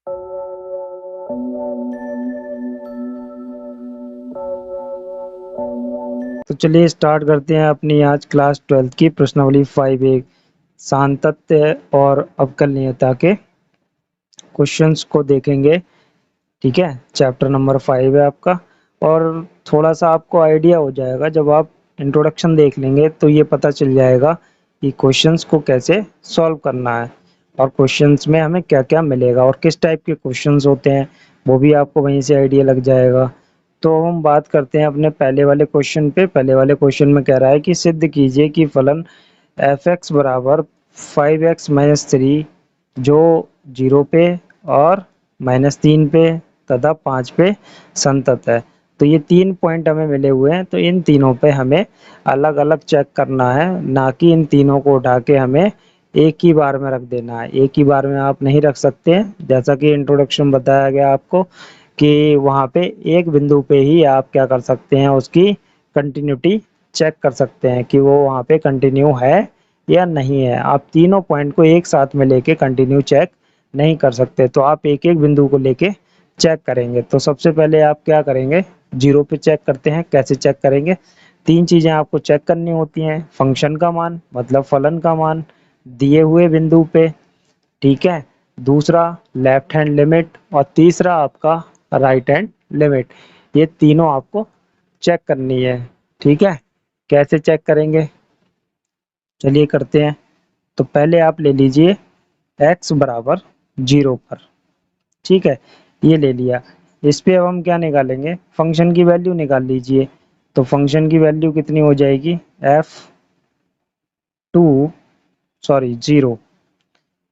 तो चलिए स्टार्ट करते हैं अपनी आज क्लास 12th की प्रश्नावली 5 सातत्य और अवकलनीयता के क्वेश्चंस को देखेंगे। ठीक है, चैप्टर नंबर 5 है आपका। और थोड़ा सा आपको आइडिया हो जाएगा जब आप इंट्रोडक्शन देख लेंगे, तो ये पता चल जाएगा कि क्वेश्चंस को कैसे सॉल्व करना है और क्वेश्चंस में हमें क्या क्या मिलेगा और किस टाइप के क्वेश्चंस होते हैं, वो भी आपको वहीं से आइडिया लग जाएगा। तो हम बात करते हैं अपने पहले वाले क्वेश्चन पे। पहले वाले क्वेश्चन में कह रहा है कि सिद्ध कीजिए कि फलन एफ एक्स बराबर 5x-3 जो 0 पे और -3 पे तथा 5 पे संतत है। तो ये 3 पॉइंट हमें मिले हुए हैं, तो इन तीनों पे हमें अलग अलग चेक करना है, ना कि इन तीनों को उठा के हमें एक ही बार में रख देना है। एक ही बार में आप नहीं रख सकते हैं, जैसा कि इंट्रोडक्शन बताया गया आपको कि वहाँ पे एक बिंदु पे ही आप क्या कर सकते हैं, उसकी कंटिन्यूटी चेक कर सकते हैं कि वो वहाँ पे कंटिन्यू है या नहीं है। आप तीनों पॉइंट को एक साथ में लेके कंटिन्यू चेक नहीं कर सकते, तो आप एक एक बिंदु को लेके चेक करेंगे। तो सबसे पहले आप क्या करेंगे, 0 पे चेक करते हैं। कैसे चेक करेंगे, तीन चीजें आपको चेक करनी होती हैं। फंक्शन का मान मतलब फलन का मान दिए हुए बिंदु पे, ठीक है, दूसरा लेफ्ट हैंड लिमिट और तीसरा आपका राइट हैंड लिमिट। ये तीनों आपको चेक करनी है। ठीक है, कैसे चेक करेंगे, चलिए करते हैं। तो पहले आप ले लीजिए x बराबर 0 पर। ठीक है, ये ले लिया। इस पे अब हम क्या निकालेंगे, फंक्शन की वैल्यू निकाल लीजिए। तो फंक्शन की वैल्यू कितनी हो जाएगी, f2 सॉरी 0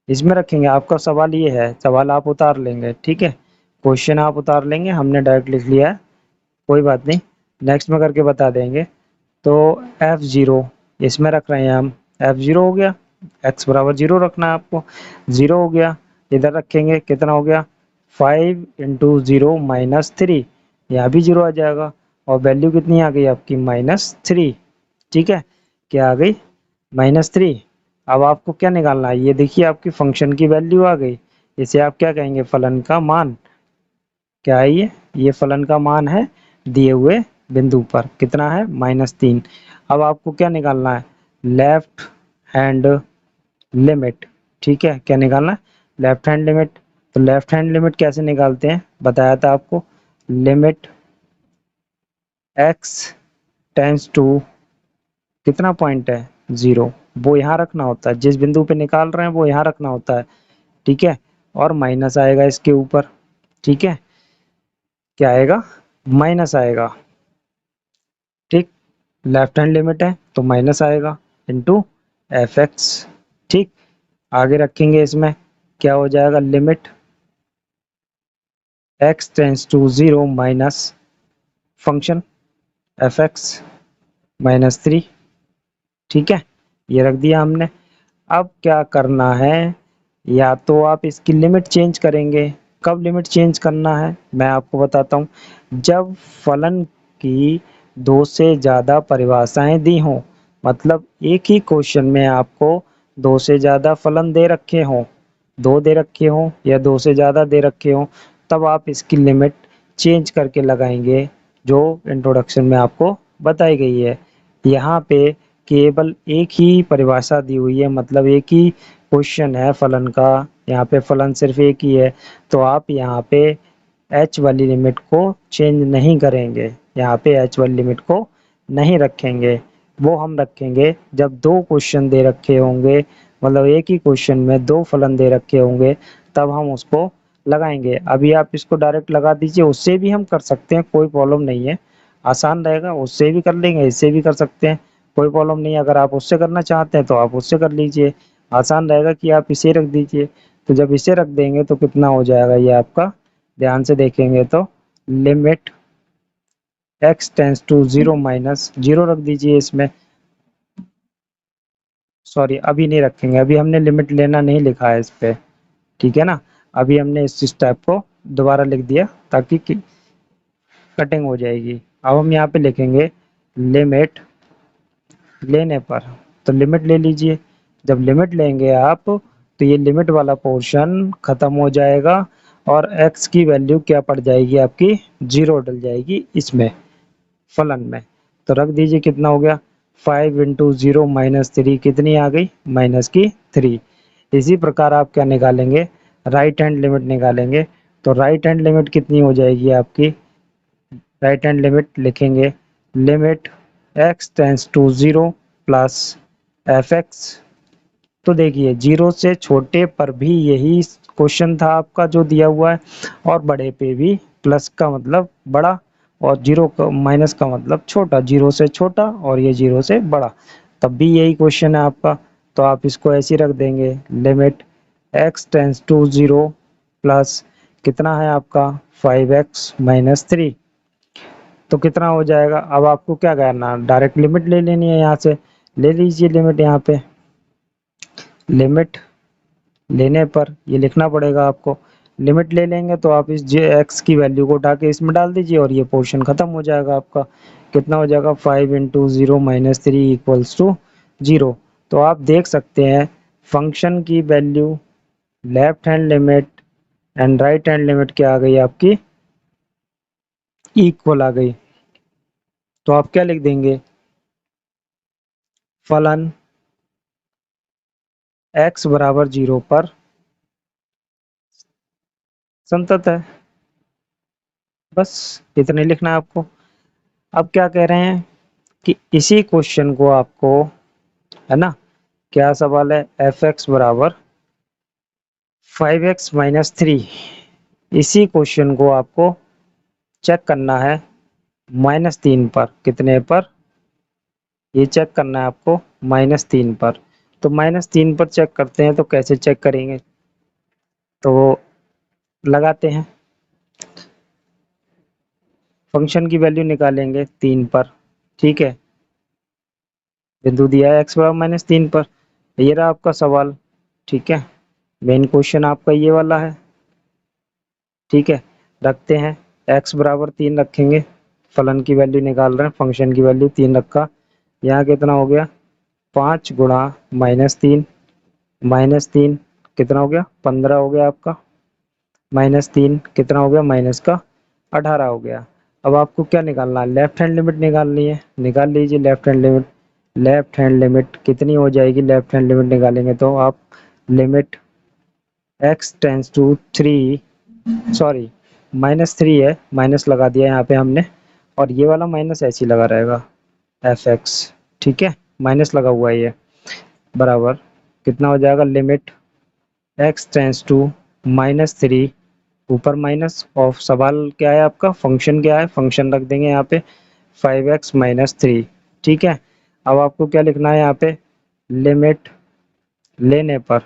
इसमें रखेंगे। आपका सवाल ये है, सवाल आप उतार लेंगे, ठीक है, क्वेश्चन आप उतार लेंगे, हमने डायरेक्ट लिख लिया है, कोई बात नहीं, नेक्स्ट में करके बता देंगे। तो f0 इसमें रख रहे हैं हम, f0 हो गया, x बराबर 0 रखना है आपको, 0 हो गया। इधर रखेंगे, कितना हो गया, 5 इंटू 0 -3, यहाँ भी 0 आ जाएगा और वैल्यू कितनी आ गई आपकी, -3। ठीक है, क्या आ गई, -3। अब आपको क्या निकालना है, ये देखिए आपकी फंक्शन की वैल्यू आ गई। इसे आप क्या कहेंगे, फलन का मान। क्या है ये फलन का मान है दिए हुए बिंदु पर, कितना है, -3। अब आपको क्या निकालना है, लेफ्ट हैंड लिमिट। ठीक है, क्या निकालना है, लेफ्ट हैंड लिमिट। तो लेफ्ट हैंड लिमिट कैसे निकालते हैं, बताया था आपको, लिमिट x टेंस टू कितना पॉइंट है, 0, वो यहाँ रखना होता है, जिस बिंदु पे निकाल रहे हैं वो यहाँ रखना होता है। ठीक है, और माइनस आएगा इसके ऊपर। ठीक है, क्या आएगा, माइनस आएगा। ठीक, लेफ्ट हैंड लिमिट है तो माइनस आएगा इनटू एफ एक्स। ठीक, आगे रखेंगे, इसमें क्या हो जाएगा, limit x tends to 0 minus function f x -3। ठीक है, ये रख दिया हमने। अब क्या करना है, या तो आप इसकी लिमिट चेंज करेंगे। कब लिमिट चेंज करना है, मैं आपको बताता हूँ। जब फलन की दो से ज़्यादा परिभाषाएं दी हों, मतलब एक ही क्वेश्चन में आपको दो से ज़्यादा फलन दे रखे हों, दो दे रखे हों या दो से ज़्यादा दे रखे हों, तब आप इसकी लिमिट चेंज करके लगाएंगे, जो इंट्रोडक्शन में आपको बताई गई है। यहाँ पे केवल एक ही परिभाषा दी हुई है, मतलब एक ही क्वेश्चन है फलन का, यहाँ पे फलन सिर्फ एक ही है, तो आप यहाँ पे h वाली लिमिट को चेंज नहीं करेंगे, यहाँ पे h वाली लिमिट को नहीं रखेंगे। वो हम रखेंगे जब दो क्वेश्चन दे रखे होंगे, मतलब एक ही क्वेश्चन में दो फलन दे रखे होंगे, तब हम उसको लगाएंगे। अभी आप इसको डायरेक्ट लगा दीजिए, उससे भी हम कर सकते हैं, कोई प्रॉब्लम नहीं है, आसान रहेगा, उससे भी कर लेंगे, इससे भी कर सकते हैं, कोई प्रॉब्लम नहीं है। अगर आप उससे करना चाहते हैं तो आप उससे कर लीजिए, आसान रहेगा कि आप इसे रख दीजिए। तो जब इसे रख देंगे तो कितना हो जाएगा ये आपका, ध्यान से देखेंगे तो limit x tends to 0 minus 0 रख दीजिए इसमें। सॉरी, अभी नहीं रखेंगे, अभी हमने लिमिट लेना नहीं लिखा है इस पे, ठीक है ना। अभी हमने इस स्टेप को दोबारा लिख दिया ताकि कटिंग हो जाएगी। अब हम यहाँ पे लिखेंगे लिमिट लेने पर, तो लिमिट ले लीजिए। जब लिमिट लेंगे आप, तो ये लिमिट वाला पोर्शन खत्म हो जाएगा और x की वैल्यू क्या पड़ जाएगी आपकी 0 डल जाएगी इसमें फलन में। तो रख दीजिए कितना हो गया 5 इंटू 0 माइनस 3 कितनी आ गई माइनस की 3। इसी प्रकार आप क्या निकालेंगे राइट हैंड लिमिट निकालेंगे। तो राइट हैंड लिमिट कितनी हो जाएगी आपकी राइट हैंड लिमिट लिखेंगे limit x tends to 0 plus f x. तो देखिए 0 से छोटे पर भी यही क्वेश्चन था आपका जो दिया हुआ है और बड़े पे भी प्लस का मतलब बड़ा और 0 का माइनस का मतलब छोटा 0 से छोटा और ये 0 से बड़ा तब भी यही क्वेश्चन है आपका। तो आप इसको ऐसे रख देंगे limit x tends to 0 plus कितना है आपका 5x माइनस 3। तो कितना हो जाएगा अब आपको क्या करना डायरेक्ट लिमिट ले लेनी है यहाँ से ले लीजिए लिमिट यहाँ पे लिमिट लेने पर ये लिखना पड़ेगा आपको लिमिट ले लेंगे तो आप इस x की वैल्यू को उठा के इसमें डाल दीजिए और ये पोर्शन खत्म हो जाएगा आपका कितना हो जाएगा 5 इंटू 0 माइनस 3 इक्वल्स टू 0। तो आप देख सकते हैं फंक्शन की value left hand limit and right hand limit क्या आ गई आपकी इक्वल आ गई। तो आप क्या लिख देंगे फलन x बराबर 0 पर संतत है बस इतने लिखना है आपको। अब क्या कह रहे हैं कि इसी क्वेश्चन को आपको है ना क्या सवाल है एफ एक्स बराबर 5x माइनस 3 इसी क्वेश्चन को आपको चेक करना है -3 पर कितने पर ये चेक करना है आपको -3 पर। तो -3 पर चेक करते हैं तो कैसे चेक करेंगे तो लगाते हैं फंक्शन की वैल्यू निकालेंगे 3 पर ठीक है बिंदु दिया है x बराबर -3 पर। ये रहा आपका सवाल ठीक है मेन क्वेश्चन आपका ये वाला है ठीक है रखते हैं x बराबर 3 रखेंगे फलन की वैल्यू निकाल रहे हैं फंक्शन की वैल्यू 3 रखा यहाँ कितना हो गया 5 गुणा -3 कितना हो गया 15 हो गया आपका -3 कितना हो गया माइनस का 18 हो गया। अब आपको क्या निकालना है लेफ्ट हैंड लिमिट निकालनी है निकाल लीजिए लेफ्ट हैंड लिमिट कितनी हो जाएगी लेफ्ट हैंड लिमिट निकालेंगे तो आप limit x tends to 3 sorry -3 है माइनस लगा दिया यहाँ पे हमने और ये वाला माइनस ऐसे ही लगा रहेगा एफ एक्स ठीक है माइनस लगा हुआ है ये बराबर कितना हो जाएगा लिमिट x टेंस टू -3 ऊपर माइनस ऑफ सवाल क्या है आपका फंक्शन क्या है फंक्शन रख देंगे यहाँ पे 5x माइनस 3 ठीक है। अब आपको क्या लिखना है यहाँ पे लिमिट लेने पर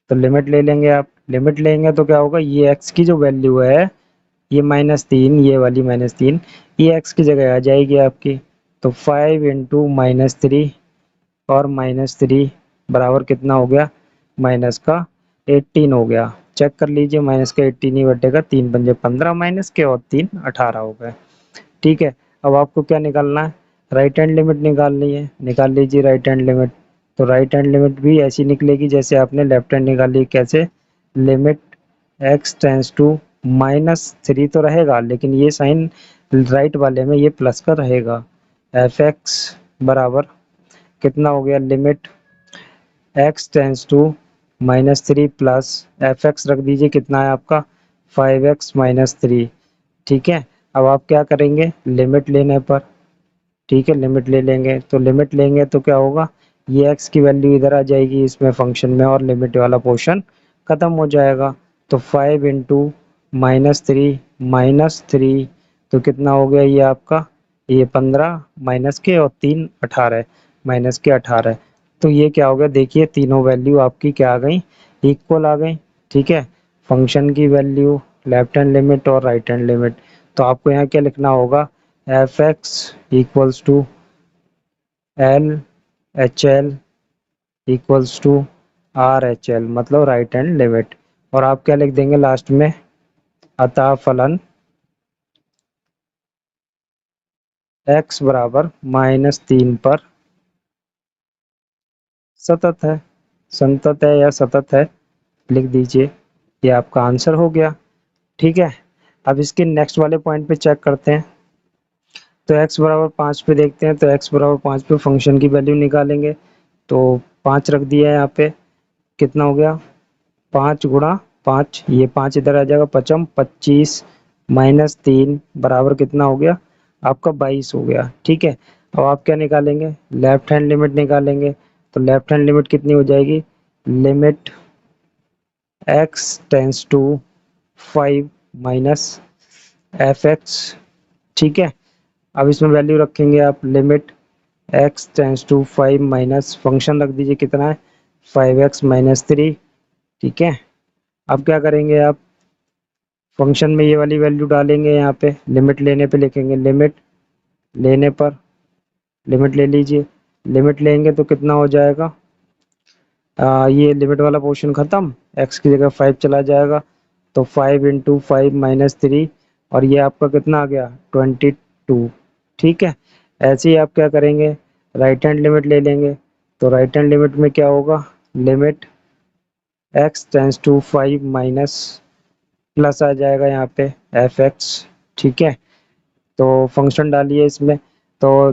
तो लिमिट ले लेंगे आप लिमिट लेंगे तो क्या होगा ये x की जो वैल्यू है ये -3 ये वाली -3 ये x की जगह आ जाएगी आपकी। तो 5 इंटू -3 और -3 बराबर कितना हो गया माइनस का 18 हो गया चेक कर लीजिए माइनस का 18 ही बटेगा 3 पंजे 15 माइनस के और 3 18 हो गए ठीक है। अब आपको क्या निकालना है राइट हैंड लिमिट निकालनी है निकाल लीजिए राइट हैंड लिमिट। तो राइट हैंड लिमिट भी ऐसी निकलेगी जैसे आपने लेफ्ट हैंड निकाली कैसे लिमिट x टेंस टू -3 तो रहेगा लेकिन ये साइन राइट वाले में ये प्लस का रहेगा एफ एक्स बराबर कितना हो गया limit x tends to -3 plus f x रख दीजिए कितना है आपका 5x माइनस 3 ठीक है। अब आप क्या करेंगे लिमिट लेने पर ठीक है लिमिट ले लेंगे तो लिमिट लेंगे तो क्या होगा ये x की वैल्यू इधर आ जाएगी इसमें फंक्शन में और लिमिट वाला पोर्शन खत्म हो जाएगा। तो 5 इंटू -3 तो कितना हो गया ये आपका ये 15 माइनस के और 3 18 माइनस के 18। तो ये क्या हो गया देखिए तीनों वैल्यू आपकी क्या आ गई इक्वल आ गई ठीक है फंक्शन की वैल्यू लेफ्ट हैंड लिमिट और राइट हैंड लिमिट। तो आपको यहाँ क्या लिखना होगा f x equals to L H L equals to R H L मतलब राइट हैंड लिमिट और आप क्या लिख देंगे लास्ट में अतः फलन x बराबर -3 पर सतत है संतत है या सतत है लिख दीजिए। ये आपका आंसर हो गया। ठीक है, अब इसके नेक्स्ट वाले पॉइंट पे चेक करते हैं। तो x बराबर 5 पे देखते हैं, तो x बराबर 5 पे फंक्शन की वैल्यू निकालेंगे। तो 5 रख दिया है यहाँ पे, कितना हो गया 5 गुणा 5, ये 5 इधर आ जाएगा, पचम 25 माइनस 3 बराबर कितना हो गया आपका 22 हो गया। ठीक है, अब आप क्या निकालेंगे, लेफ्ट हैंड लिमिट निकालेंगे। तो लेफ्ट हैंड लिमिट कितनी हो जाएगी, limit x tends to 5 minus f x. ठीक है, अब इसमें वैल्यू रखेंगे आप, limit x tends to 5 minus function रख दीजिए कितना है 5x माइनस 3। ठीक है, अब क्या करेंगे आप, फंक्शन में ये वाली वैल्यू डालेंगे, यहाँ पे लिमिट लेने पे लिखेंगे, लिमिट लेने पर लिमिट ले लीजिए, लिमिट लेंगे तो कितना हो जाएगा, ये लिमिट वाला पोर्शन खत्म, x की जगह 5 चला जाएगा, तो 5 इंटू 5 माइनस 3, और ये आपका कितना आ गया 22। ठीक है, ऐसे ही आप क्या करेंगे, राइट हैंड लिमिट ले लेंगे। तो राइट हैंड लिमिट में क्या होगा, limit x tends to 5 minus plus आ जाएगा यहाँ पे एफ एक्स। ठीक है, तो फंक्शन डालिए इसमें, तो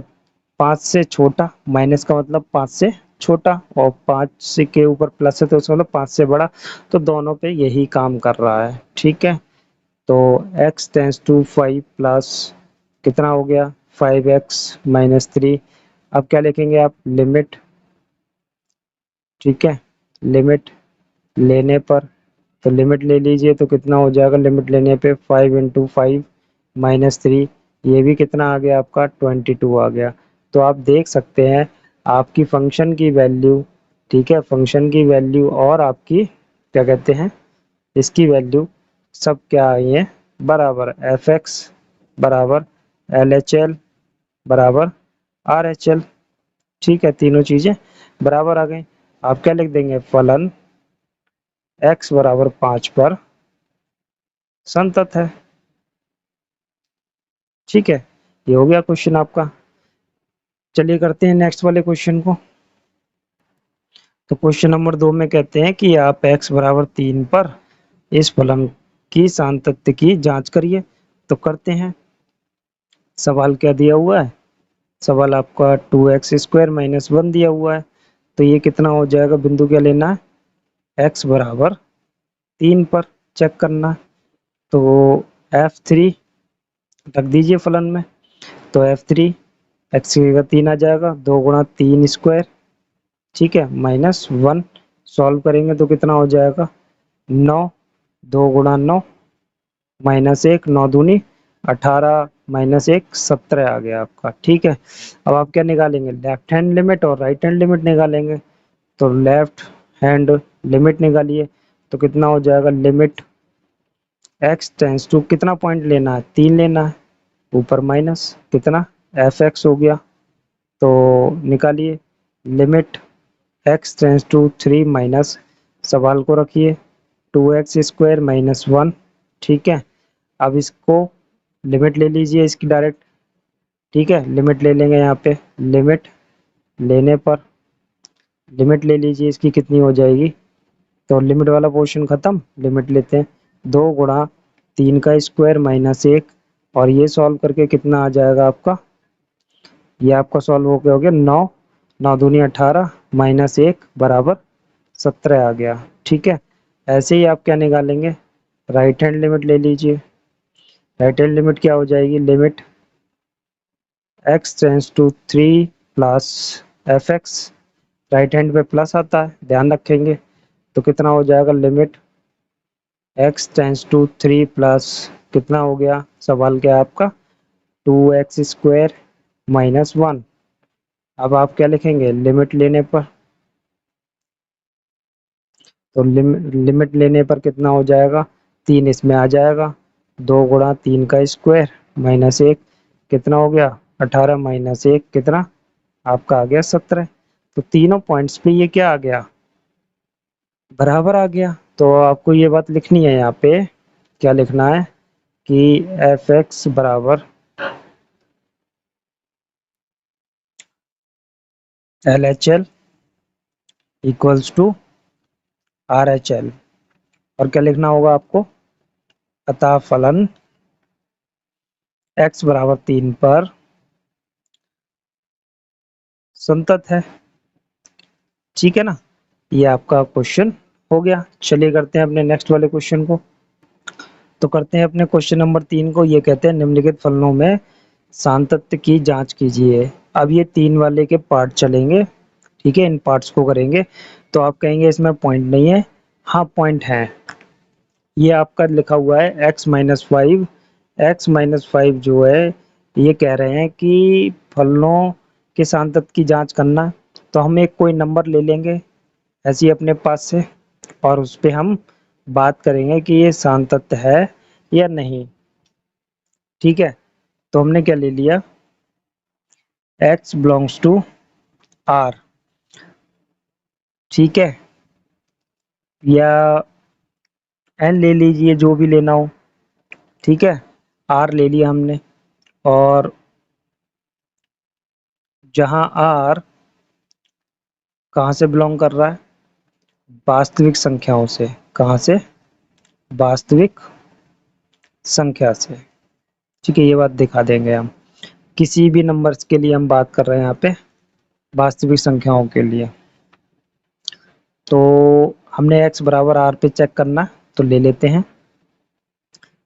5 से छोटा, माइनस का मतलब 5 से छोटा, और 5 से के ऊपर प्लस है तो उसका मतलब 5 से बड़ा, तो दोनों पे यही काम कर रहा है। ठीक है, तो x टेंस टू 5 प्लस कितना हो गया 5x माइनस 3। अब क्या लिखेंगे आप, लिमिट, ठीक है, लिमिट लेने पर, तो लिमिट ले लीजिए तो कितना हो जाएगा, लिमिट लेने पे 5 इंटू 5 माइनस 3, ये भी कितना आ गया आपका 22 आ गया। तो आप देख सकते हैं आपकी फंक्शन की वैल्यू, ठीक है, फंक्शन की वैल्यू और आपकी क्या कहते हैं इसकी वैल्यू सब क्या आई है बराबर, एफ एक्स बराबर एल एच एल बराबर आर एच एल। ठीक है, तीनों चीजें बराबर आ गई। आप क्या लिख देंगे, फलन x बराबर 5 पर संतत है। ठीक है, ये हो गया क्वेश्चन आपका। चलिए करते हैं नेक्स्ट वाले क्वेश्चन को। तो क्वेश्चन नंबर 2 में कहते हैं कि आप x बराबर 3 पर इस फलन की सातत्य की जांच करिए। तो करते हैं, सवाल क्या दिया हुआ है, सवाल आपका 2x स्क्वायर माइनस 1 दिया हुआ है। तो ये कितना हो जाएगा, बिंदु क्या लेना है, x बराबर 3 पर चेक करना है। तो f3 रख दीजिए फलन में, तो f3 x की जगह 3 आ जाएगा, 2 गुणा 3 स्क्वायर, ठीक है, माइनस 1, सॉल्व करेंगे तो कितना हो जाएगा 9, 2 गुणा 9 माइनस 1, 9 दूनी 18 माइनस 1 17 आ गया आपका। ठीक है, अब आप क्या निकालेंगे, लेफ्ट हैंड लिमिट और राइट हैंड लिमिट निकालेंगे। तो लेफ्ट हैंड लिमिट निकालिए, तो कितना हो जाएगा, लिमिट x टेंस टू कितना पॉइंट लेना है, 3 लेना है, ऊपर माइनस कितना एफ एक्स हो गया। तो निकालिए, limit x tends to 3 minus, सवाल को रखिए 2x स्क्वायर माइनस 1। ठीक है, अब इसको लिमिट ले लीजिए इसकी डायरेक्ट। ठीक है, लिमिट ले लेंगे यहाँ पे, लिमिट लेने पर लिमिट ले लीजिए इसकी कितनी हो जाएगी, तो लिमिट वाला पोर्शन खत्म, लिमिट लेते हैं, 2 गुणा 3 का स्क्वायर माइनस 1, और ये सॉल्व करके कितना आ जाएगा आपका, ये आपका सॉल्व हो गया 9, 9 दूनी 18 माइनस 1 बराबर 17 आ गया। ठीक है, ऐसे ही आप क्या निकालेंगे, राइट हैंड लिमिट ले लीजिए। राइट हैंड लिमिट क्या हो जाएगी, limit x tends to 3 plus f x, right hand पे प्लस आता है ध्यान रखेंगे, तो कितना हो जाएगा, limit x tends to 3 plus कितना हो गया, सवाल क्या है आपका 2x स्क्वायर माइनस 1। अब आप क्या लिखेंगे, लिमिट लेने पर, तो लिमिट लेने पर कितना हो जाएगा, 3 इसमें आ जाएगा, 2 गुणा 3 का स्क्वायर माइनस 1 कितना हो गया 18 माइनस 1 कितना आपका आ गया 17। तो तीनों पॉइंट्स पे ये क्या आ गया, बराबर आ गया। तो आपको ये बात लिखनी है यहाँ पे, क्या लिखना है कि एफ एक्स बराबर L H L equals to R H L. और क्या लिखना होगा आपको, अतः फलन x बराबर 3 पर संतत है। ठीक है ना, ये आपका क्वेश्चन हो गया। चलिए करते हैं अपने नेक्स्ट वाले क्वेश्चन को। तो करते हैं अपने क्वेश्चन नंबर 3 को। ये कहते हैं निम्नलिखित फलनों में सातत्य की जांच कीजिए। अब ये 3 वाले के पार्ट चलेंगे, ठीक है, इन पार्ट्स को करेंगे। तो आप कहेंगे इसमें पॉइंट नहीं है, हाँ पॉइंट है। ये आपका लिखा हुआ है x-5। x-5 जो है ये कह रहे हैं कि फलनों के सातत्य की जांच करना। तो हम एक कोई नंबर ले लेंगे ऐसे ही अपने पास से, और उस पे हम बात करेंगे कि ये सातत्य है या नहीं। ठीक है, तो हमने क्या ले लिया, x बिलोंग्स टू r, ठीक है, या n ले लीजिए जो भी लेना हो। ठीक है, r ले लिया हमने, और जहां r कहाँ से बिलोंग कर रहा है, वास्तविक संख्याओं से। कहाँ से, वास्तविक संख्या से। ठीक है, ये बात दिखा देंगे हम। किसी भी नंबर्स के लिए हम बात कर रहे हैं यहाँ पे, वास्तविक संख्याओं के लिए। तो हमने x बराबर r पे चेक करना, तो ले लेते हैं।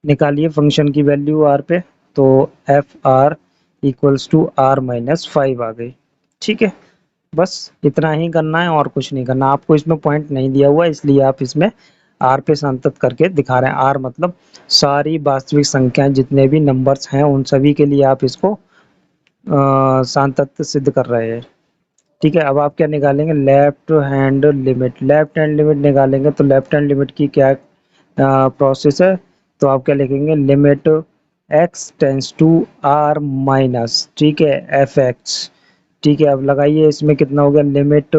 निकालिए फंक्शन की वैल्यू r पे, तो f r equals to r-5 आ गई। ठीक है, बस इतना ही करना है और कुछ नहीं करना। आपको इसमें पॉइंट नहीं दिया हुआ इसलिए आप इसमें r पे संतत करके दिखा रहे हैं। r मतलब सारी वास्तविक संख्याएं, जितने भी नंबर्स हैं उन सभी के लिए आप इसको सांतत्य सिद्ध कर रहे हैं। ठीक है, अब आप क्या निकालेंगे, left hand limit. Left hand limit निकालेंगे तो लेफ्ट हैंड लिमिट की क्या प्रोसेस है, तो आप क्या लिखेंगे, limit x tends to r minus, ठीक है, एफ एक्स। ठीक है, अब लगाइए इसमें कितना हो गया, limit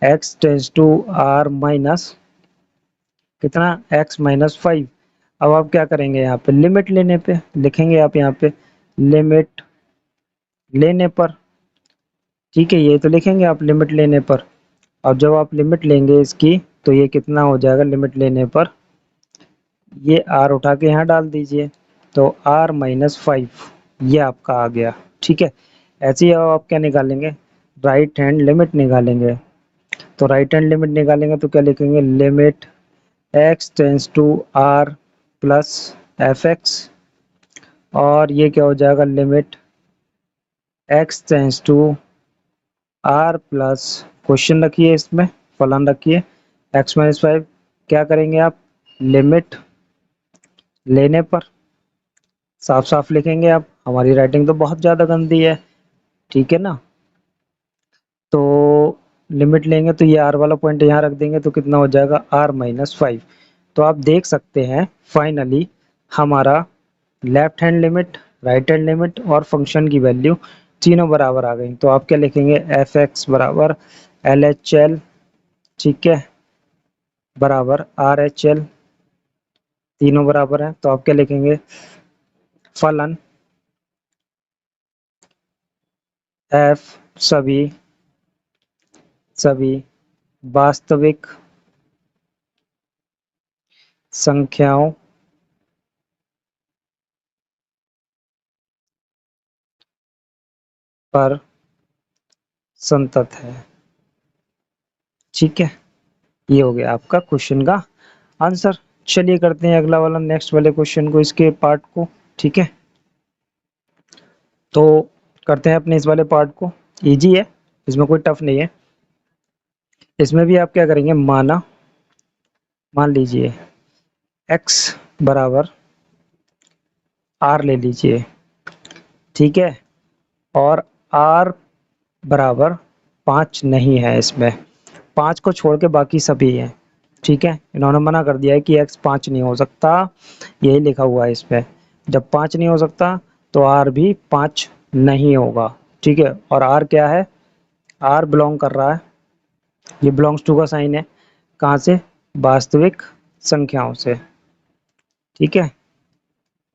x tends to r minus कितना, x-5। अब आप क्या करेंगे, यहाँ पे लिमिट लेने पे लिखेंगे, आप यहाँ पे लिमिट लेने पर। ठीक है, ये तो लिखेंगे आप लिमिट लेने पर। अब जब आप लिमिट लेंगे इसकी, तो ये कितना हो जाएगा लिमिट लेने पर, ये r उठा के यहाँ डाल दीजिए, तो r-5 ये आपका आ गया। ठीक है, ऐसे ही अब आप क्या निकालेंगे, राइट हैंड लिमिट निकालेंगे। तो राइट हैंड लिमिट निकालेंगे तो क्या लिखेंगे, limit x tends to r plus f x, और ये क्या हो जाएगा, limit x tends to r plus, question रखिए इसमें, फलन रखिए, x-5। क्या करेंगे आप, लिमिट लेने पर, साफ साफ लिखेंगे आप, हमारी राइटिंग तो बहुत ज़्यादा गंदी है। ठीक है ना, तो लिमिट लेंगे तो ये r वाला पॉइंट यहाँ रख देंगे, तो कितना हो जाएगा, r-5। तो आप देख सकते हैं फाइनली हमारा left hand limit, right hand limit और फंक्शन की वैल्यू तीनों बराबर आ गई। तो आप क्या लिखेंगे, एफ एक्स बराबर एल एच एल, ठीक है, बराबर आर एच एल, तीनों बराबर है। तो आप क्या लिखेंगे, फलन एफ सभी सभी वास्तविक संख्याओं पर संतत है। ठीक है, ये हो गया आपका क्वेश्चन का आंसर। चलिए करते हैं अगला वाला, नेक्स्ट वाले क्वेश्चन को, इसके पार्ट को। ठीक है, तो करते हैं अपने इस वाले पार्ट को। इजी है, इसमें कोई टफ नहीं है। इसमें भी आप क्या करेंगे, मान लीजिए x बराबर r ले लीजिए, ठीक है, और r बराबर 5 नहीं है, इसमें 5 को छोड़ के बाकी सभी हैं। ठीक है, इन्होंने मना कर दिया है कि x 5 नहीं हो सकता, यही लिखा हुआ है इसमें। जब 5 नहीं हो सकता तो r भी 5 नहीं होगा। ठीक है, और r क्या है, r बिलोंग कर रहा है, ये बिलोंग्स टू का साइन है, कहाँ से, वास्तविक संख्याओं से। ठीक है,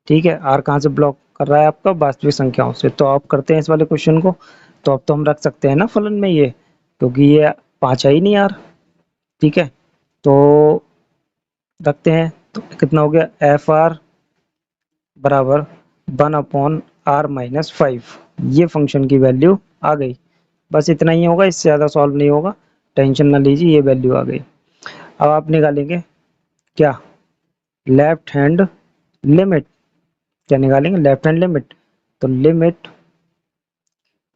ठीक है, r कहाँ से ब्लॉक कर रहा है, आपका वास्तविक संख्याओं से। तो आप करते हैं इस वाले क्वेश्चन को। तो अब तो हम रख सकते हैं ना फलन में ये, क्योंकि ये 5 है ही नहीं r। ठीक है, तो रखते हैं तो कितना हो गया, एफ आर बराबर 1/r-5। ये फंक्शन की वैल्यू आ गई। बस इतना ही होगा, इससे ज़्यादा सॉल्व नहीं होगा, टेंशन ना लीजिए, ये वैल्यू आ गई। अब आप निकालेंगे क्या, लेफ्ट हैंड लिमिट। क्या निकालेंगे, लेफ्ट हैंड लिमिट। तो लिमिट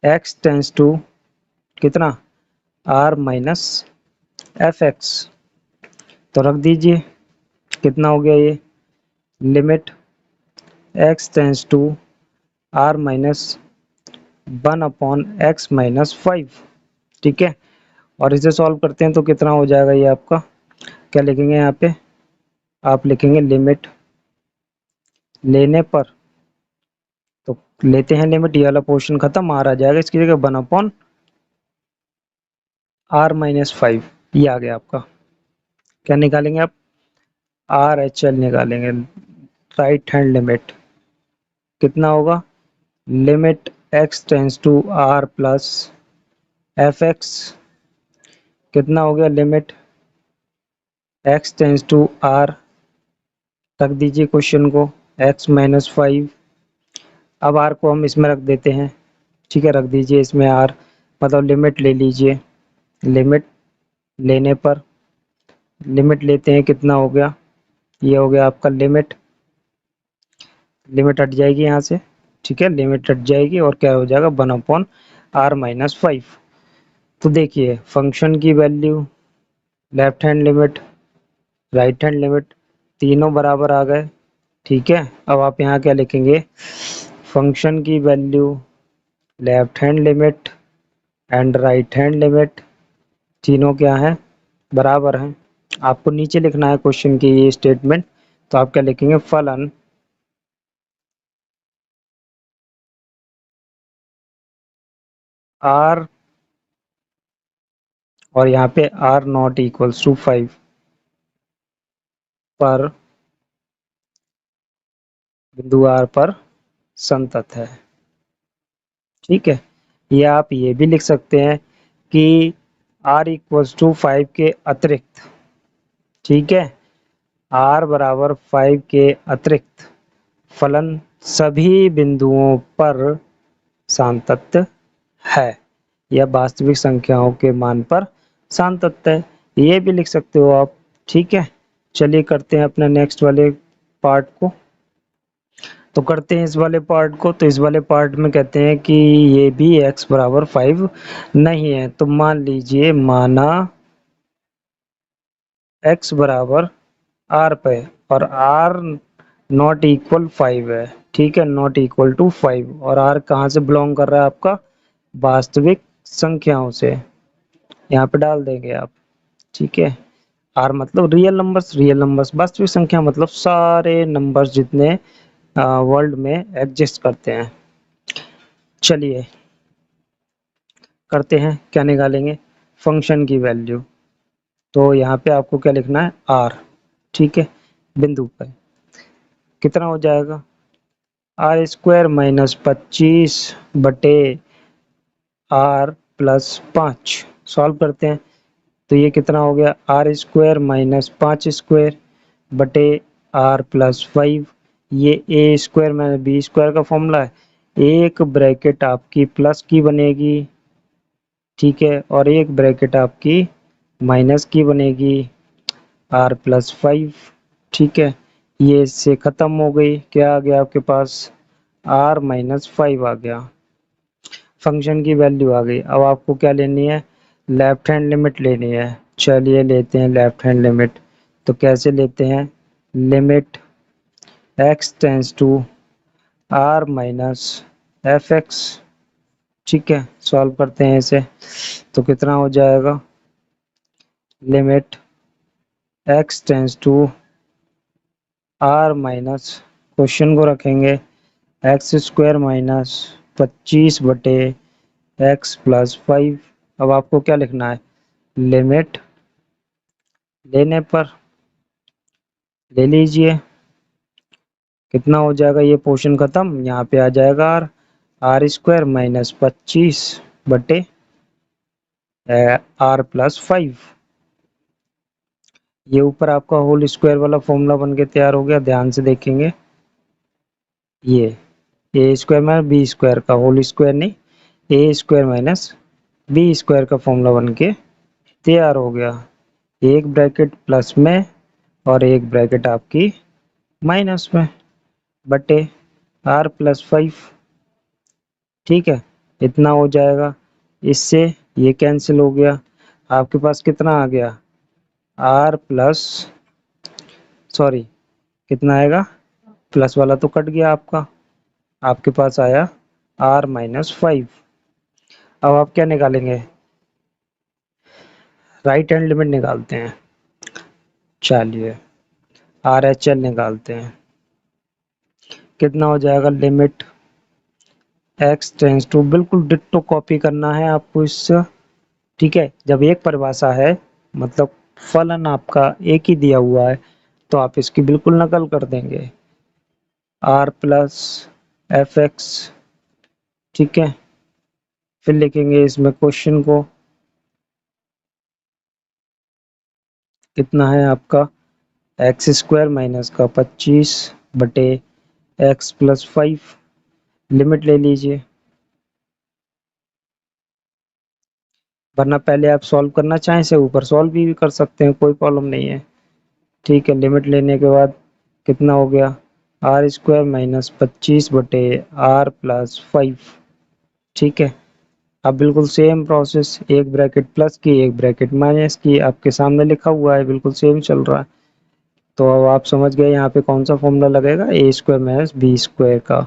x टेंस टू कितना, r-f(x). तो रख दीजिए, कितना हो गया ये, limit x tends to r-1/x-5। ठीक है, और इसे सॉल्व करते हैं तो कितना हो जाएगा ये आपका, क्या लिखेंगे यहाँ पे, आप लिखेंगे लिमिट लेने पर, तो लेते हैं लिमिट, ये वाला पोर्शन खत्म, आ जाएगा इसकी जगह 1/r-5। ये आ गया आपका। क्या निकालेंगे आप, आर एच एल निकालेंगे, राइट हैंड लिमिट। कितना होगा, limit x tends to r plus f x. कितना हो गया, limit x tends to r, रख दीजिए क्वेश्चन को, x-5। अब r को हम इसमें रख देते हैं। ठीक है, रख दीजिए इसमें r, मतलब लिमिट ले लीजिए, लिमिट लेने पर, लिमिट लेते हैं, कितना हो गया, ये हो गया आपका लिमिट, लिमिट हट जाएगी यहाँ से। ठीक है, लिमिट हट जाएगी और क्या हो जाएगा, 1/r-5। तो देखिए फंक्शन की value, left hand limit, right hand limit, तीनों बराबर आ गए। ठीक है, अब आप यहाँ क्या लिखेंगे, फंक्शन की value, left hand limit and right hand limit, तीनों क्या है, बराबर हैं। आपको नीचे लिखना है क्वेश्चन की ये स्टेटमेंट, तो आप क्या लिखेंगे, फलन आर, और यहाँ पे आर नॉट इक्वल्स टू 5 पर बिंदु आर पर संतत है। ठीक है, या आप ये भी लिख सकते हैं कि r इक्वल्स टू 5 के अतिरिक्त, ठीक है, r बराबर 5 के अतिरिक्त फलन सभी बिंदुओं पर सांतत्य है, या वास्तविक संख्याओं के मान पर सांतत्य है, ये भी लिख सकते हो आप। ठीक है, चलिए करते हैं अपने नेक्स्ट वाले पार्ट को। तो करते हैं इस वाले पार्ट को, तो इस वाले पार्ट में कहते हैं कि ये भी x बराबर 5 नहीं है। तो मान लीजिए, माना x बराबर r पे और r नॉट इक्वल 5 है। ठीक है, नॉट इक्वल टू 5, और r कहाँ से बिलोंग कर रहा है आपका, वास्तविक संख्याओं से, यहाँ पे डाल देंगे आप। ठीक है, r मतलब रियल नंबर्स, रियल नंबर्स वास्तविक संख्या मतलब सारे नंबर्स जितने वर्ल्ड में एग्जिस्ट करते हैं। चलिए करते हैं, क्या निकालेंगे, फंक्शन की वैल्यू। तो यहाँ पे आपको क्या लिखना है, r। ठीक है, बिंदु पर कितना हो जाएगा, r²-25/r+5। सॉल्व करते हैं तो ये कितना हो गया, r²-5/r+5। ये a² - b² का फॉर्मूला है, एक ब्रैकेट आपकी प्लस की बनेगी, ठीक है, और एक ब्रैकेट आपकी माइनस की बनेगी, r+5। ठीक है, ये इससे खत्म हो गई, क्या आ गया आपके पास, r-5 आ गया, फंक्शन की वैल्यू आ गई। अब आपको क्या लेनी है, लेफ्ट हैंड लिमिट लेनी है। चलिए लेते हैं लेफ्ट हैंड लिमिट। तो कैसे लेते हैं, limit x tends to r-f(x). ठीक है, सॉल्व करते हैं इसे, तो कितना हो जाएगा, limit x tends to r minus, question को रखेंगे x² - 25/x+5। अब आपको क्या लिखना है, लिमिट लेने पर, ले लीजिए, कितना हो जाएगा, ये पोर्शन खत्म, यहाँ पे आ जाएगा r²-25/r+5। ये ऊपर आपका होल स्क्वायर वाला फॉर्मूला बन के तैयार हो गया, ध्यान से देखेंगे। ये ए स्क्वायर माइनस बी स्क्वायर का होल स्क्वायर नहीं, ए स्क्वायर माइनस बी स्क्वायर का फॉर्मूला बन के तैयार हो गया। एक ब्रैकेट प्लस में और एक ब्रैकेट आपकी माइनस में, बटे आर प्लस 5। ठीक है, इतना हो जाएगा। इससे ये कैंसिल हो गया, आपके पास कितना आ गया, आर प्लस, सॉरी कितना आएगा, प्लस वाला तो कट गया आपका, आपके पास आया आर माइनस 5। अब आप क्या निकालेंगे, राइट हैंड लिमिट निकालते हैं। चलिए आर एच एल निकालते हैं, कितना हो जाएगा, लिमिट एक्स टेंस टू, बिल्कुल डिट्टो कॉपी करना है आपको इससे। ठीक है, जब एक परिभाषा है मतलब फलन आपका एक ही दिया हुआ है तो आप इसकी बिल्कुल नकल कर देंगे, आर प्लस एफ एक्स। ठीक है, फिर लिखेंगे इसमें क्वेश्चन को, कितना है आपका, एक्स स्क्वायर माइनस का 25 बटे एक्स प्लस 5, लिमिट ले लीजिए, वरना पहले आप सॉल्व करना चाहें से ऊपर सॉल्व भी कर सकते हैं, कोई प्रॉब्लम नहीं है। ठीक है, लिमिट लेने के बाद कितना हो गया, आर स्क्वायर माइनस 25 बटे आर प्लस 5। ठीक है, अब बिल्कुल सेम प्रोसेस, एक ब्रैकेट प्लस की एक ब्रैकेट माइनस की, आपके सामने लिखा हुआ है, बिल्कुल सेम चल रहा है। तो अब आप समझ गए यहाँ पे कौन सा फॉर्मूला लगेगा, ए स्क्वायर माइनस बी स्क्वायर का।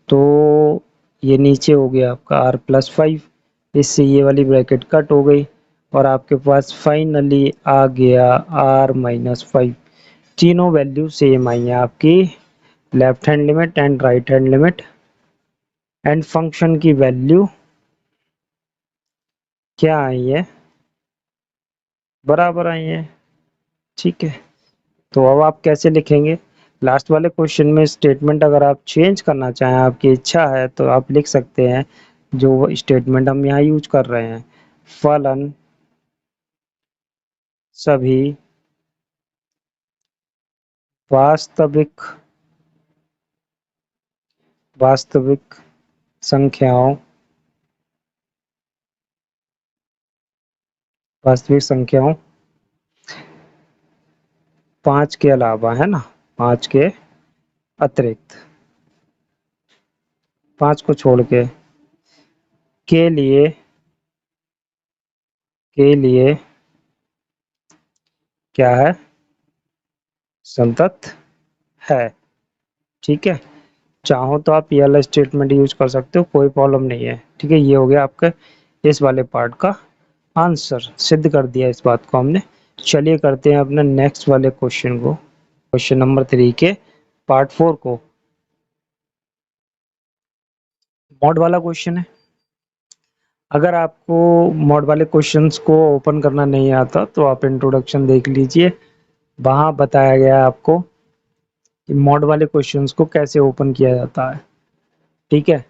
तो ये नीचे हो गया आपका आर प्लस 5, इससे ये वाली ब्रैकेट कट हो गई और आपके पास फाइनली आ गया आर माइनस 5। तीनों वैल्यू सेम आई है आपकी, left hand limit and right hand limit and function की वैल्यू क्या आई है, बराबर आई है। ठीक है, तो अब आप कैसे लिखेंगे, लास्ट वाले क्वेश्चन में स्टेटमेंट अगर आप चेंज करना चाहें, आपकी इच्छा है तो आप लिख सकते हैं जो स्टेटमेंट हम यहाँ यूज कर रहे हैं, फलन सभी वास्तविक वास्तविक संख्याओं वास्तविक संख्याओं 5 के अलावा, है ना, 5 के अतिरिक्त, 5 को छोड़ के लिए क्या है, संतत है। ठीक है, चाहो तो आप ये वाला स्टेटमेंट यूज कर सकते हो, कोई प्रॉब्लम नहीं है। ठीक है, ये हो गया आपका इस वाले पार्ट का आंसर, सिद्ध कर दिया इस बात को हमने। चलिए करते हैं अपने नेक्स्ट वाले क्वेश्चन को, क्वेश्चन नंबर 3 के पार्ट 4 को। मॉड वाला क्वेश्चन है। अगर आपको मॉड वाले क्वेश्चंस को ओपन करना नहीं आता तो आप इंट्रोडक्शन देख लीजिए, वहां बताया गया है आपको कि मॉड वाले क्वेश्चंस को कैसे ओपन किया जाता है। ठीक है,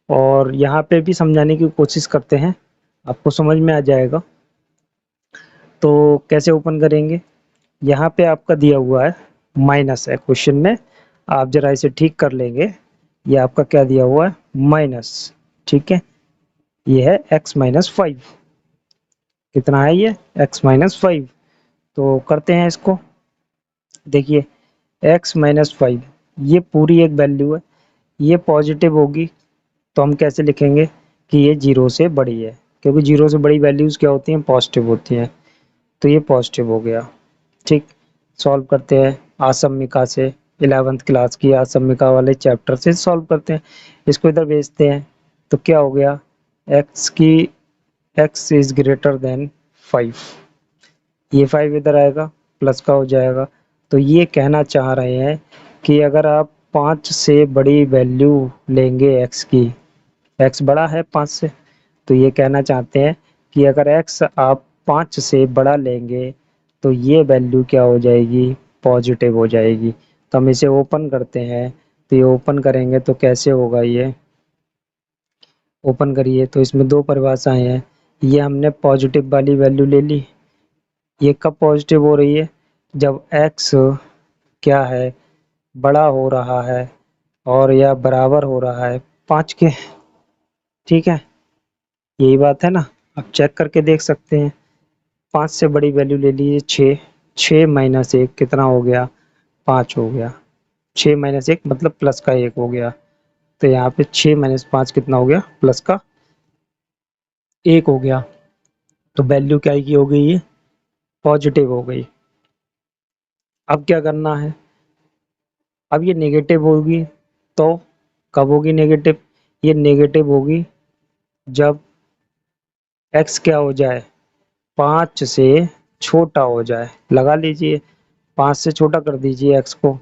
और यहाँ पे भी समझाने की कोशिश करते हैं, आपको समझ में आ जाएगा। तो कैसे ओपन करेंगे, यहाँ पे आपका दिया हुआ है माइनस है क्वेश्चन में, आप जरा इसे ठीक कर लेंगे। ये आपका क्या दिया हुआ है, माइनस। ठीक है, ये है x माइनस 5, कितना है ये, x माइनस 5। तो करते हैं इसको, देखिए x माइनस 5 ये पूरी एक वैल्यू है, ये पॉजिटिव होगी तो हम कैसे लिखेंगे कि ये 0 से बड़ी है, क्योंकि 0 से बड़ी वैल्यूज क्या होती हैं, पॉजिटिव होती हैं। तो ये पॉजिटिव हो गया। ठीक, सॉल्व करते हैं आसम्मिका से, 11th क्लास की आसम्मिका वाले चैप्टर से सॉल्व करते हैं। इसको इधर भेजते हैं तो क्या हो गया, x इज ग्रेटर देन 5, ये 5 इधर आएगा, प्लस का हो जाएगा। तो ये कहना चाह रहे हैं कि अगर आप 5 से बड़ी वैल्यू लेंगे x की, x बड़ा है 5 से, तो ये कहना चाहते हैं कि अगर x आप 5 से बड़ा लेंगे तो ये वैल्यू क्या हो जाएगी, पॉजिटिव हो जाएगी। तो हम इसे ओपन करते हैं, तो ये ओपन करेंगे तो कैसे होगा, ये ओपन करिए तो इसमें दो परिभाषाएं हैं, ये हमने पॉजिटिव वाली वैल्यू ले ली, ये कब पॉजिटिव हो रही है, जब x क्या है, बड़ा हो रहा है और या बराबर हो रहा है 5 के। ठीक है, यही बात है ना। अब चेक करके देख सकते हैं। 5 से बड़ी वैल्यू ले लीजिए 6, 6 माइनस 1 कितना हो गया, 5 हो गया। 6 माइनस 1 मतलब प्लस का 1 हो गया। तो यहाँ पे 6 माइनस 5 कितना हो गया, प्लस का 1 हो गया। तो वैल्यू क्या की हो गई, ये पॉजिटिव हो गई। अब क्या करना है, अब ये नेगेटिव होगी तो कब होगी नेगेटिव, ये नेगेटिव होगी जब x क्या हो जाए, 5 से छोटा हो जाए। लगा लीजिए, 5 से छोटा कर दीजिए x को।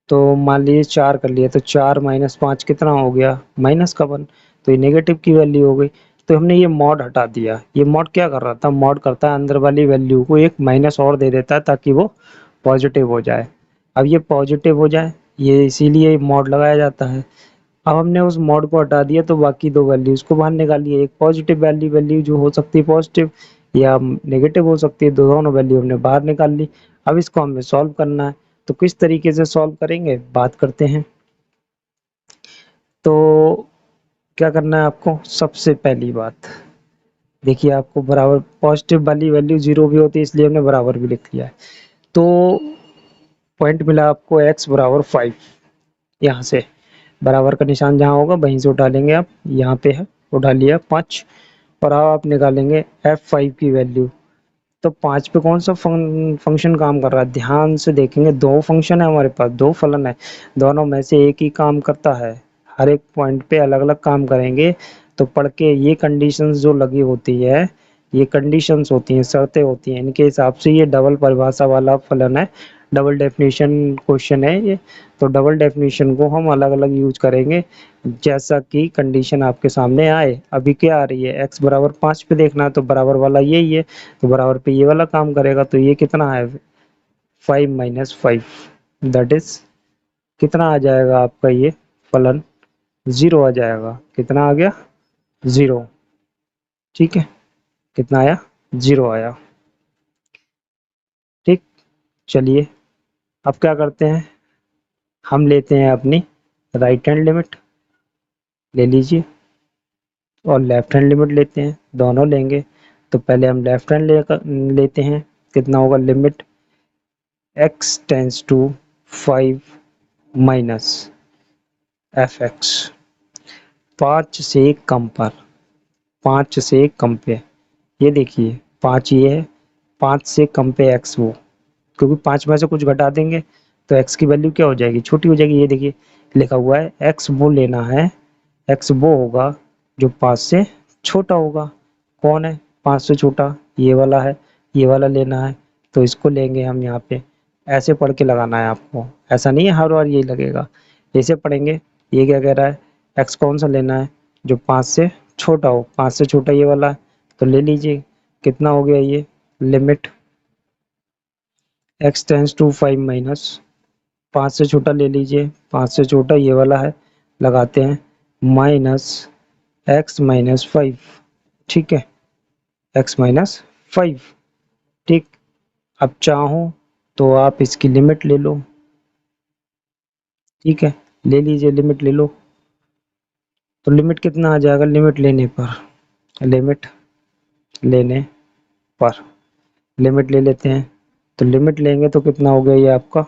तो मान लीजिए 4 कर लिया, तो 4 माइनस 5 कितना हो गया, माइनस का 1। तो ये नेगेटिव की वैल्यू हो गई। तो हमने ये मॉड हटा दिया। ये मॉड क्या कर रहा था, मॉड करता है अंदर वाली वैल्यू को एक माइनस और दे देता है ताकि वो पॉजिटिव हो जाए। अब ये पॉजिटिव हो जाए, ये इसीलिए मॉड लगाया जाता है। अब हमने उस मॉड को हटा दिया तो बाकी दो वैल्यूज को बाहर निकालिए। एक पॉजिटिव वैल्यू वैल्यू जो हो सकती है पॉजिटिव या नेगेटिव हो सकती है, दोनों वैल्यू हमने बाहर निकाल ली। अब इसको हमें सॉल्व करना है। तो किस तरीके से सॉल्व करेंगे, बात करते हैं। तो क्या करना है आपको, सबसे पहली बात देखिए, आपको बराबर पॉजिटिव वाली वैल्यू 0 भी होती है, इसलिए हमने बराबर भी लिख लिया है। तो पॉइंट मिला आपको x बराबर 5। यहाँ से बराबर का निशान जहाँ होगा वहीं से उठा लेंगे आप, यहाँ पे है उठा लिया 5। और अब आप निकालेंगे f5 की वैल्यू। तो 5 पे कौन सा फंक्शन काम कर रहा है, ध्यान से देखेंगे। दो फंक्शन है हमारे पास, दो फलन है, दोनों में से एक ही काम करता है। हर एक पॉइंट पे अलग अलग काम करेंगे। तो पढ़ के ये कंडीशंस जो लगी होती है, ये कंडीशंस होती हैं, शर्तें होती हैं, इनके हिसाब से ये डबल परिभाषा वाला फलन है, डबल डेफिनेशन क्वेश्चन है ये। तो डबल डेफिनेशन को हम अलग अलग यूज करेंगे जैसा कि कंडीशन आपके सामने आए। अभी क्या आ रही है, x बराबर 5 पे देखना है तो बराबर वाला यही है, तो बराबर पे ये वाला काम करेगा। तो ये कितना है, 5 माइनस 5, दैट इज कितना आ जाएगा आपका, ये फलन 0 आ जाएगा। कितना आ गया, 0। ठीक है, कितना आया, 0 आया। ठीक, चलिए अब क्या करते हैं, हम लेते हैं अपनी राइट हैंड लिमिट, ले लीजिए, और लेफ्ट हैंड लिमिट लेते हैं, दोनों लेंगे। तो पहले हम लेफ्ट हैंड लेते हैं। कितना होगा, limit x tends to 5 minus f x, 5 से कम पर, 5 से कम पे, ये देखिए 5 ये है, 5 से कम पे x वो, क्योंकि 5 में से कुछ घटा देंगे तो x की वैल्यू क्या हो जाएगी, छोटी हो जाएगी। ये देखिए लिखा हुआ है x वो लेना है, x वो होगा जो 5 से छोटा होगा। कौन है 5 से छोटा, ये वाला है, ये वाला लेना है। तो इसको लेंगे हम यहाँ पे, ऐसे पढ़ के लगाना है आपको, ऐसा नहीं है हर बार यही लगेगा, ऐसे पढ़ेंगे। ये क्या कह रहा है, x कौन सा लेना है, जो 5 से छोटा हो, 5 से छोटा ये वाला है, तो ले लीजिए। कितना हो गया ये, limit x tends to 5 minus, 5 से छोटा ले लीजिए, 5 से छोटा ये वाला है, लगाते हैं माइनस x माइनस 5। ठीक है, x माइनस 5। ठीक, अब चाहो तो आप इसकी लिमिट ले लो। ठीक है, ले लीजिए, लिमिट ले लो। तो लिमिट कितना आ जाएगा, लिमिट लेने पर, लिमिट लेने पर, लिमिट ले लेते हैं। तो लिमिट लेंगे तो कितना हो गया ये आपका,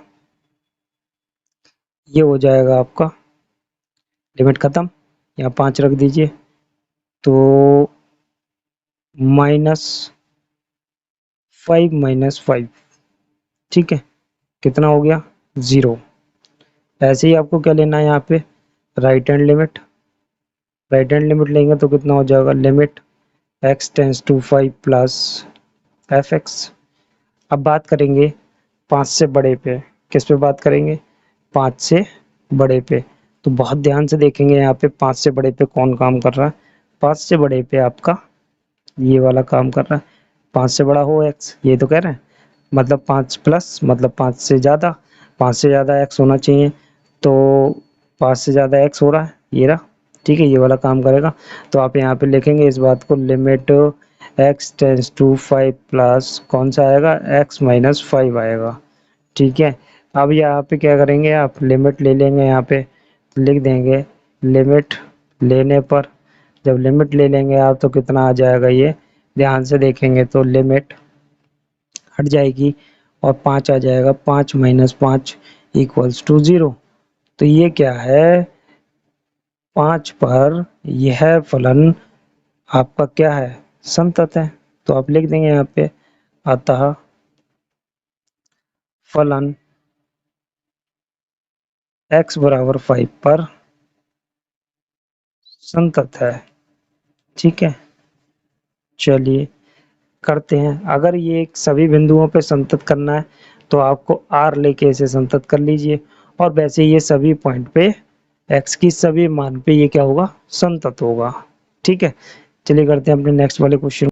ये हो जाएगा आपका, लिमिट खत्म, यहाँ 5 रख दीजिए। तो माइनस 5 माइनस 5, ठीक है, कितना हो गया, 0। ऐसे ही आपको क्या लेना है यहाँ पे, right hand limit, right hand limit लेंगे तो कितना हो जाएगा, limit x tends to 5 plus f x. अब बात करेंगे 5 से बड़े पे, किस पे बात करेंगे, 5 से बड़े पे। तो बहुत ध्यान से देखेंगे यहाँ पे 5 से बड़े पे कौन काम कर रहा है, 5 से बड़े पे आपका ये वाला काम कर रहा है। 5 से बड़ा हो x, ये तो कह रहे हैं, मतलब 5 प्लस मतलब 5 से ज़्यादा, 5 से ज़्यादा x होना चाहिए। तो 5 से ज़्यादा x हो रहा है, ये रहा। ठीक है, ये वाला काम करेगा। तो आप यहाँ पे लिखेंगे इस बात को, limit x tends to 5 plus कौन सा आएगा, x माइनस 5 आएगा। ठीक है, अब यहाँ पे क्या करेंगे, आप लिमिट ले लेंगे, यहाँ पे लिख देंगे लिमिट लेने पर, जब लिमिट ले लेंगे आप तो कितना आ जाएगा, ये ध्यान से देखेंगे तो लिमिट हट जाएगी और 5 आ जाएगा, 5 माइनस 5 इक्वल्स टू 0। तो ये क्या है, 5 पर यह फलन आपका क्या है, संतत है। तो आप लिख देंगे यहाँ पे अतः फलन x बराबर 5 पर संतत है। ठीक है, चलिए करते हैं। अगर ये सभी बिंदुओं पे संतत करना है तो आपको r लेके इसे संतत कर लीजिए, और वैसे ये सभी पॉइंट पे x की सभी मान पे ये क्या होगा, संतत होगा। ठीक है, चलिए करते हैं अपने नेक्स्ट वाले क्वेश्चन।